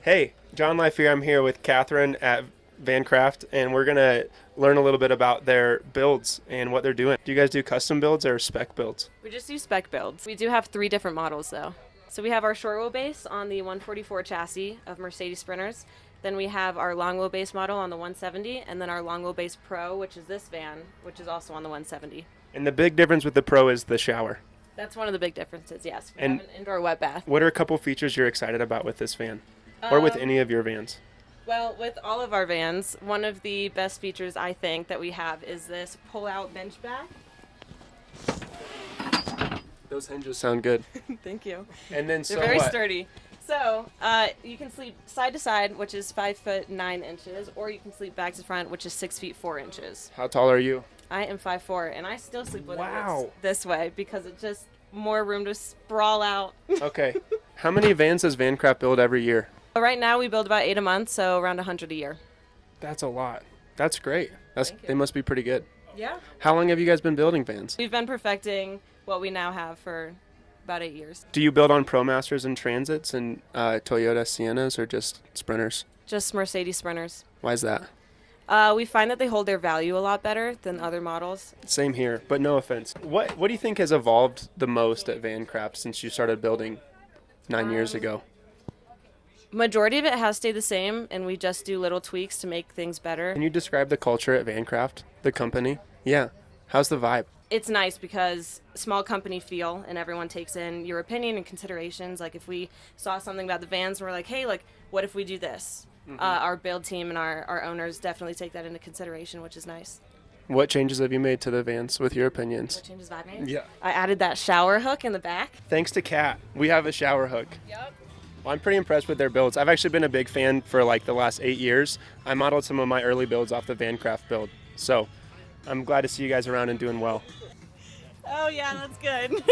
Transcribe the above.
Hey, Jonlife here. I'm here with Catherine at VanCraft, and we're going to learn a little bit about their builds and what they're doing. Do you guys do custom builds or spec builds? We just do spec builds. We do have 3 different models though. So we have our short wheelbase on the 144 chassis of Mercedes Sprinters. Then we have our long wheelbase model on the 170, and then our long wheelbase Pro, which is this van, which is also on the 170. And the big difference with the Pro is the shower. That's one of the big differences, yes. We And have an indoor wet bath. what are a couple features you're excited about with this van? Or with any of your vans? Well, with all of our vans, one of the best features I think that we have is this pull-out bench back. Those hinges sound good. Thank you. And then They're very sturdy. So you can sleep side to side, which is 5 foot 9 inches, or you can sleep back to front, which is 6 feet 4 inches. How tall are you? I am 5'4", and I still sleep with Wow. it this way because it's just more room to sprawl out. Okay. How many vans does VanCraft build every year? Right now we build about 8 a month, so around 100 a year. That's a lot. That's great. Thank you. They must be pretty good. Yeah. How long have you guys been building vans? We've been perfecting what we now have for about 8 years. Do you build on ProMasters and Transits and Toyota Siennas or just Sprinters? Just Mercedes Sprinters. Why is that? We find that they hold their value a lot better than other models. Same here, but no offense. What do you think has evolved the most at VanCraft since you started building 9 years ago? Majority of it has stayed the same, and we just do little tweaks to make things better. Can you describe the culture at VanCraft, the company? Yeah. How's the vibe? It's nice because small company feel, and everyone takes in your opinion and considerations. Like if we saw something about the vans and we're like, hey, like, what if we do this? Our build team and our owners definitely take that into consideration, which is nice. What changes have you made to the vans with your opinions? What changes I made? Yeah. I added that shower hook in the back. Thanks to Kat, we have a shower hook. Yep. Well, I'm pretty impressed with their builds. I've actually been a big fan for like the last 8 years. I modeled some of my early builds off the VanCraft build. So I'm glad to see you guys around and doing well. Oh yeah, that's good.